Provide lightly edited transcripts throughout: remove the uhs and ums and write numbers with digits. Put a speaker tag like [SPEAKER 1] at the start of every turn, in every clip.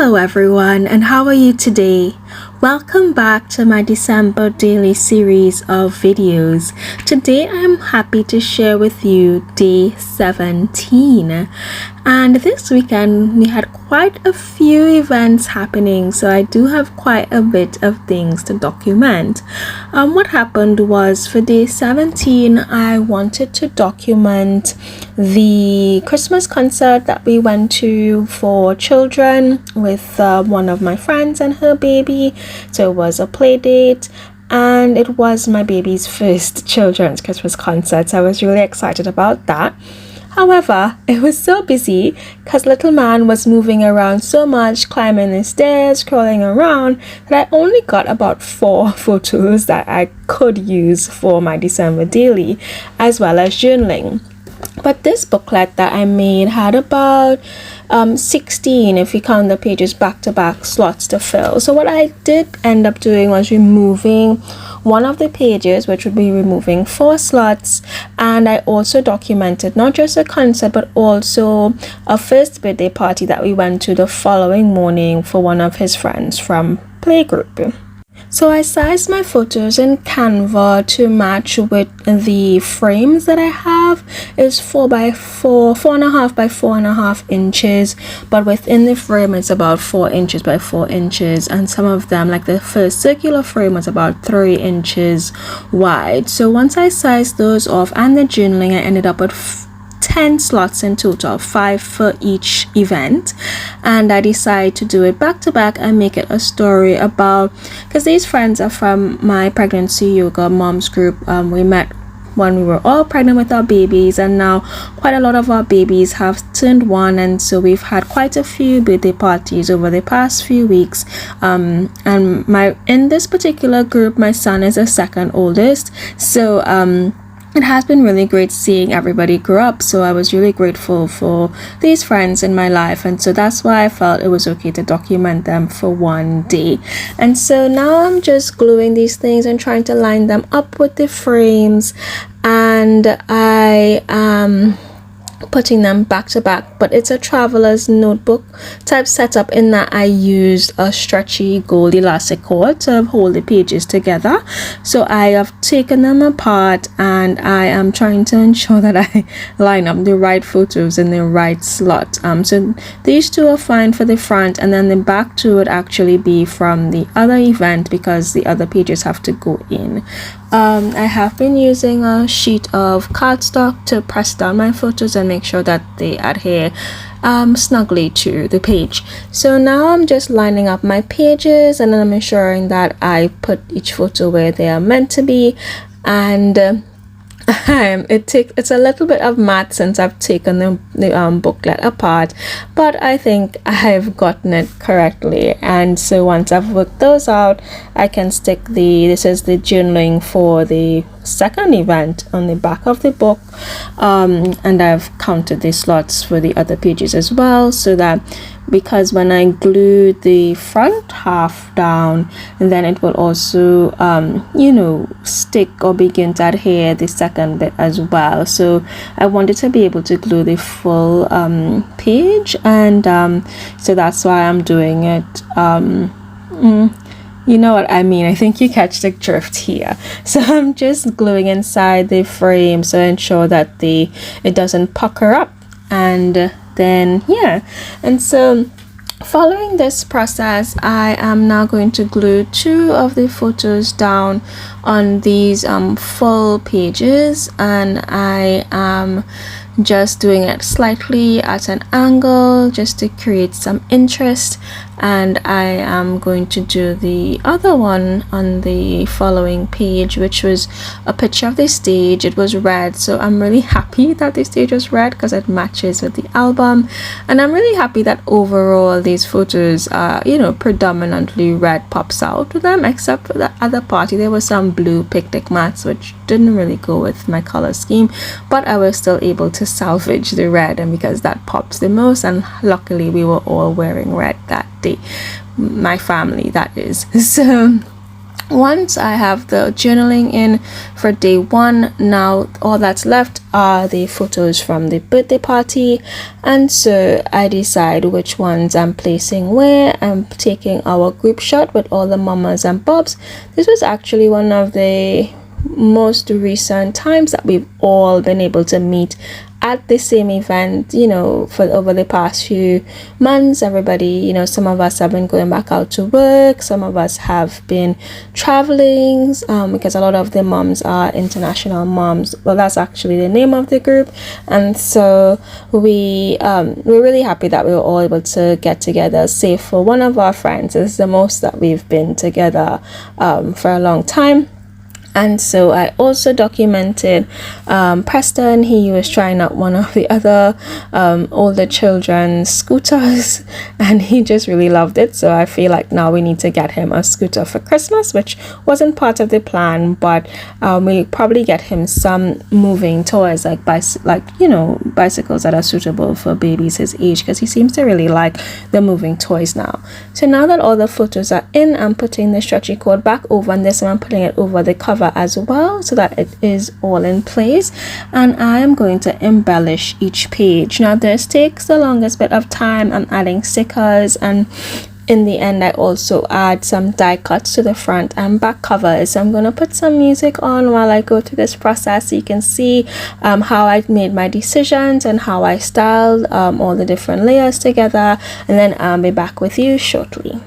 [SPEAKER 1] Hello everyone, and how are you today? Welcome back to my December daily series of videos. Today I'm happy to share with you day 17. And this weekend we had quite a few events happening, so I do have quite a bit of things to document. What happened was for day 17 I wanted to document the Christmas concert that we went to for children with one of my friends and her baby. So it was a play date, and it was my baby's first children's Christmas concert, so I was really excited about that. However, it was so busy because little man was moving around so much, climbing the stairs, crawling around, that I only got about 4 photos that I could use for my December daily, as well as journaling. But this booklet that I made had about 16, if you count the pages back to back, slots to fill. So what I did end up doing was removing one of the pages, which would be removing 4 slots, and I also documented not just a concert but also a first birthday party that we went to the following morning for one of his friends from playgroup. So I sized my photos in Canva to match with the frames that I have. It's 4.5 by 4.5 inches, but within the frame it's about 4 inches by 4 inches, and some of them, like the first circular frame, was about 3 inches wide. So once I sized those off and the journaling, I ended up with 10 slots in total, 5 for each event, and I decided to do it back to back and make it a story about, because these friends are from my pregnancy yoga moms group. We met when we were all pregnant with our babies, and now quite a lot of our babies have turned 1, and so we've had quite a few birthday parties over the past few weeks. And in this particular group, my son is the second oldest, so it has been really great seeing everybody grow up. So I was really grateful for these friends in my life, and so that's why I felt it was okay to document them for one day. And so now I'm just gluing these things and trying to line them up with the frames, and I am putting them back to back, but it's a traveler's notebook type setup in that I used a stretchy gold elastic cord to hold the pages together. So I have taken them apart, and I am trying to ensure that I line up the right photos in the right slot. So these two are fine for the front, and then the back two would actually be from the other event because the other pages have to go in. I have been using a sheet of cardstock to press down my photos and make sure that they adhere snugly to the page. So now I'm just lining up my pages, and then I'm ensuring that I put each photo where they are meant to be. And it's a little bit of math since I've taken the booklet apart, but I think I've gotten it correctly. And so once I've worked those out, I can stick this is the journaling for the second event on the back of the book, and I've counted the slots for the other pages as well, so that because when I glue the front half down, then it will also stick or begin to adhere the second bit as well. So I wanted to be able to glue the full page, and so that's why I'm doing it. You know what I mean? I think you catch the drift here. So I'm just gluing inside the frame so ensure that it doesn't pucker up, and then and so following this process, I am now going to glue 2 of the photos down on these full pages, and I am just doing it slightly at an angle just to create some interest. And I am going to do the other one on the following page, which was a picture of the stage. It was red, so I'm really happy that the stage was red because it matches with the album, and I'm really happy that overall these photos are predominantly red pops out with them, except for the other party there was some blue picnic mats which didn't really go with my color scheme, but I was still able to salvage the red, and because that pops the most, and luckily we were all wearing red that day, my family that is. So once I have the journaling in for day 1, now all that's left are the photos from the birthday party, and so I decide which ones I'm placing where. I'm taking our group shot with all the mamas and bobs. This was actually one of the most recent times that we've all been able to meet at the same event, you know, for over the past few months. Everybody, you know, some of us have been going back out to work, some of us have been traveling, because a lot of the moms are international moms. Well, that's actually the name of the group. And so we're really happy that we were all able to get together, save for one of our friends. It's the most that we've been together for a long time. And so I also documented Preston. He was trying out one of the other older children's scooters, and he just really loved it. So I feel like now we need to get him a scooter for Christmas, which wasn't part of the plan, but we probably get him some moving toys, like bicycles that are suitable for babies his age, because he seems to really like the moving toys now. So now that all the photos are in, I'm putting the stretchy cord back over, and this one I'm putting it over the cover as well, so that it is all in place. And I am going to embellish each page. Now this takes the longest bit of time. I'm adding stickers, and in the end I also add some die cuts to the front and back covers. So I'm going to put some music on while I go through this process, so you can see how I made my decisions and how I styled all the different layers together, and then I'll be back with you shortly.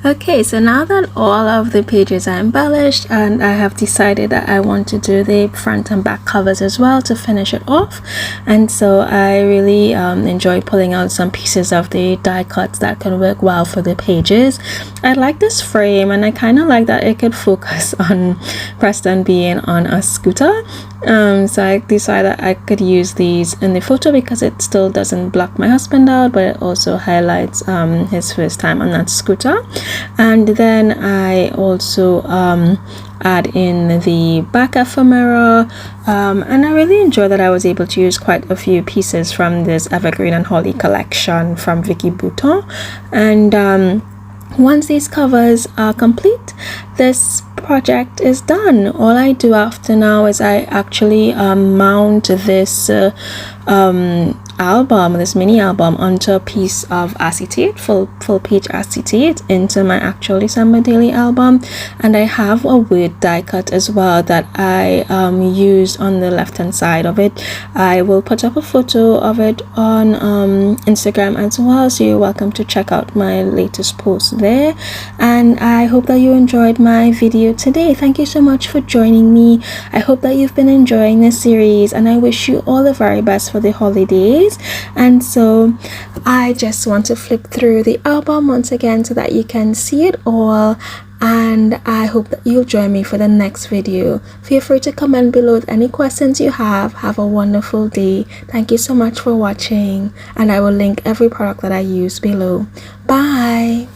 [SPEAKER 1] Okay, so now that all of the pages are embellished and I have decided that I want to do the front and back covers as well to finish it off, and so I really enjoy pulling out some pieces of the die cuts that can work well for the pages. I like this frame, and I kind of like that it could focus on Preston being on a scooter. So I decided I could use these in the photo because it still doesn't block my husband out, but it also highlights his first time on that scooter. And then I also add in the back ephemera, and I really enjoy that I was able to use quite a few pieces from this Evergreen and Holly collection from Vicki Boutin. And once these covers are complete, this project is done. All I do after now is I actually mount this album, this mini album, onto a piece of acetate, full page acetate, into my actual December daily album. And I have a word die cut as well that I used on the left hand side of it. I will put up a photo of it on Instagram as well, so you're welcome to check out my latest post there. And I hope that you enjoyed my video today. Thank you so much for joining me. I hope that you've been enjoying this series, and I wish you all the very best for the holidays. And so I just want to flip through the album once again so that you can see it all, and I hope that you'll join me for the next video. Feel free to comment below with any questions you have. Have a wonderful day. Thank you so much for watching, and I will link every product that I use below. Bye.